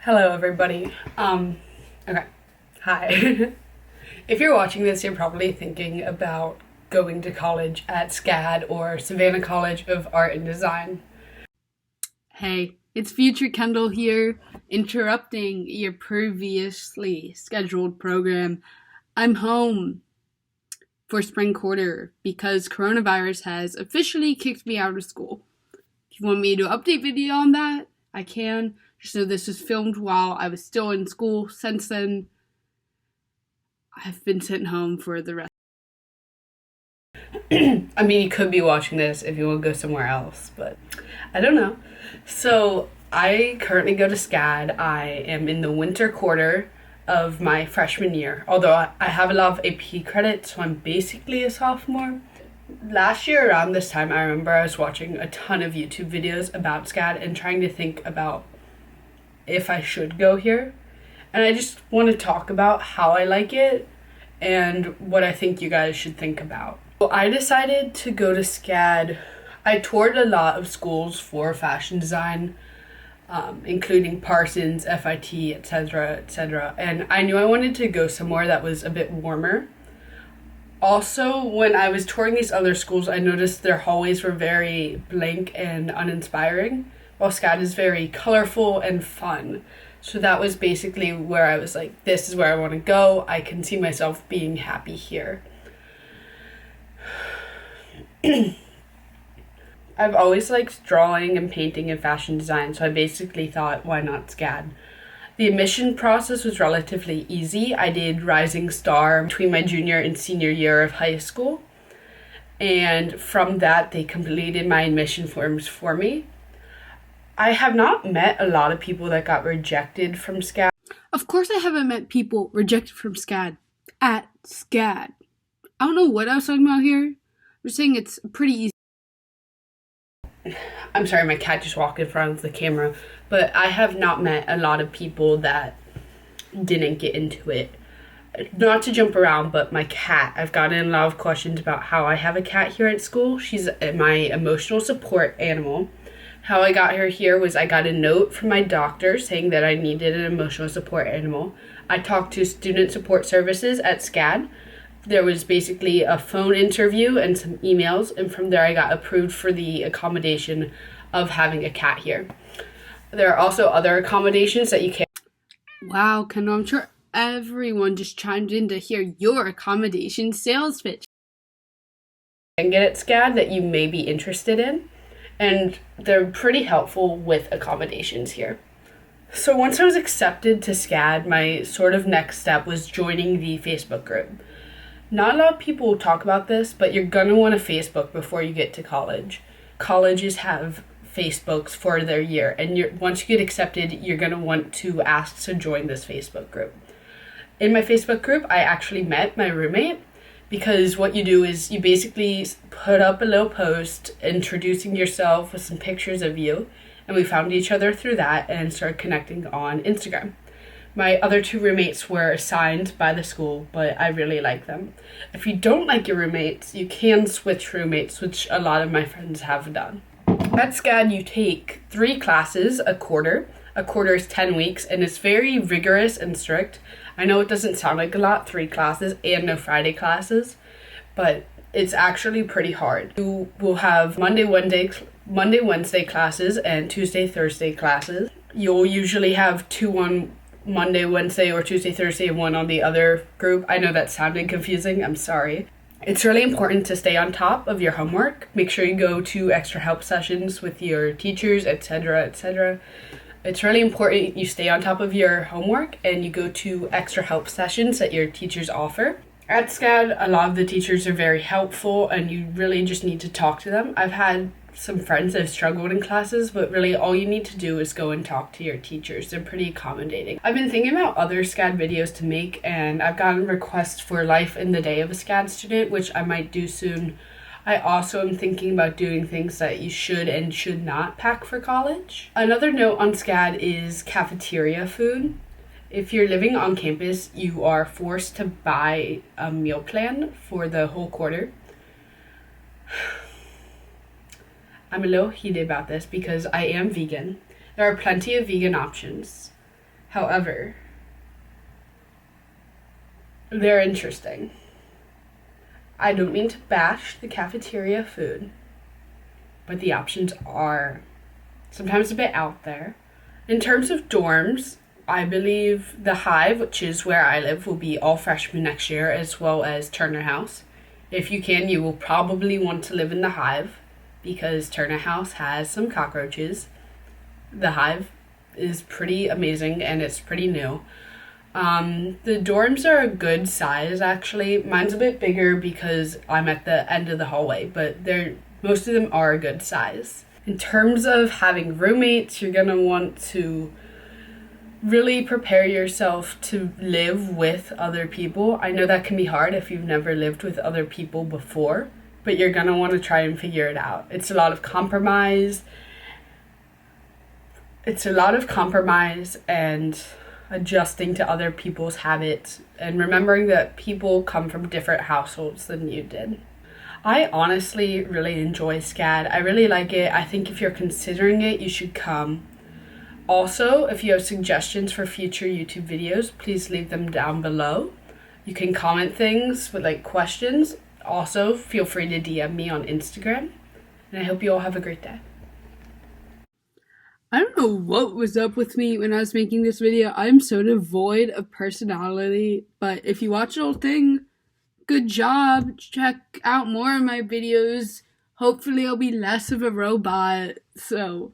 Hello everybody. Okay. Hi. If you're watching this, you're probably thinking about going to college at SCAD or Savannah College of Art and Design. Hey, it's Future Kendall here, interrupting your previously scheduled program. I'm home for spring quarter because coronavirus has officially kicked me out of school. If you want me to update video on that, I can. Just know this was filmed while I was still in school. Since then, I've been sent home for the rest. I mean, you could be watching this if you want to go somewhere else, but I don't know. So, I currently go to SCAD. I am in the winter quarter of my freshman year, although I have a lot of AP credits, so I'm basically a sophomore. Last year around this time, I remember I was watching a ton of YouTube videos about SCAD and trying to think about if I should go here. And I just want to talk about how I like it and what I think you guys should think about. Well, I decided to go to SCAD. I toured a lot of schools for fashion design, including Parsons, FIT, etc., etc. And I knew I wanted to go somewhere that was a bit warmer. Also, when I was touring these other schools, I noticed their hallways were very blank and uninspiring, while SCAD is very colorful and fun. So that was basically where I was like, this is where I want to go. I can see myself being happy here. I've always liked drawing and painting and fashion design, so I basically thought, why not SCAD? The admission process was relatively easy. I did Rising Star between my junior and senior year of high school. And from that, they completed my admission forms for me. I have not met a lot of people that got rejected from SCAD. Of course I haven't met people rejected from SCAD at SCAD. I don't know what I was talking about here. I'm saying it's pretty easy. I'm sorry, my cat just walked in front of the camera, but I have not met a lot of people that didn't get into it. Not to jump around, but my cat, I've gotten a lot of questions about how I have a cat here at school. She's my emotional support animal. How I got her here was I got a note from my doctor saying that I needed an emotional support animal. I talked to student support services at SCAD. There was basically a phone interview and some emails, and from there I got approved for the accommodation of having a cat here. There are also other accommodations that you can. Wow, Kendall, I'm sure everyone just chimed in to hear your accommodation sales pitch. And get at SCAD that you may be interested in, and they're pretty helpful with accommodations here. So once I was accepted to SCAD, my sort of next step was joining the Facebook group. Not a lot of people talk about this, but you're going to want a Facebook before you get to college. Colleges have Facebooks for their year, and once you get accepted, you're going to want to ask to join this Facebook group. In my Facebook group, I actually met my roommate, because what you do is you basically put up a little post introducing yourself with some pictures of you, and we found each other through that and started connecting on Instagram. My other two roommates were assigned by the school, but I really like them. If you don't like your roommates, you can switch roommates, which a lot of my friends have done. At SCAD, you take 3 classes a quarter. A quarter is 10 weeks, and it's very rigorous and strict. I know it doesn't sound like a lot, 3 classes and no Friday classes, but it's actually pretty hard. You will have Monday, Wednesday classes and Tuesday, Thursday classes. You'll usually have 2 on Monday, Wednesday, or Tuesday, Thursday, and 1 on the other group. I know that sounded confusing. I'm sorry. It's really important to stay on top of your homework. Make sure you go to extra help sessions with your teachers, etc., etc. It's really important you stay on top of your homework and you go to extra help sessions that your teachers offer. At SCAD, a lot of the teachers are very helpful and you really just need to talk to them. I've had some friends that have struggled in classes, but really all you need to do is go and talk to your teachers. They're pretty accommodating. I've been thinking about other SCAD videos to make, and I've gotten requests for life in the day of a SCAD student, which I might do soon. I also am thinking about doing things that you should and should not pack for college. Another note on SCAD is cafeteria food. If you're living on campus, you are forced to buy a meal plan for the whole quarter. I'm a little heated about this because I am vegan. There are plenty of vegan options. However, they're interesting. I don't mean to bash the cafeteria food, but the options are sometimes a bit out there. In terms of dorms, I believe the Hive, which is where I live, will be all freshmen next year, as well as Turner House. If you can, you will probably want to live in the Hive because Turner House has some cockroaches. The Hive is pretty amazing and it's pretty new. The dorms are a good size, actually. Mine's a bit bigger because I'm at the end of the hallway, but most of them are a good size. In terms of having roommates, you're gonna want to really prepare yourself to live with other people. I know that can be hard if you've never lived with other people before, but you're gonna want to try and figure it out. It's a lot of compromise. And adjusting to other people's habits and remembering that people come from different households than you did. I honestly really enjoy SCAD. I really like it. I think if you're considering it, you should come. Also, if you have suggestions for future YouTube videos, please leave them down below. You can comment things with questions. Also, feel free to DM me on Instagram. And I hope you all have a great day. I don't know what was up with me when I was making this video. I'm so devoid of personality, but if you watch the whole thing, good job. Check out more of my videos. Hopefully I'll be less of a robot. So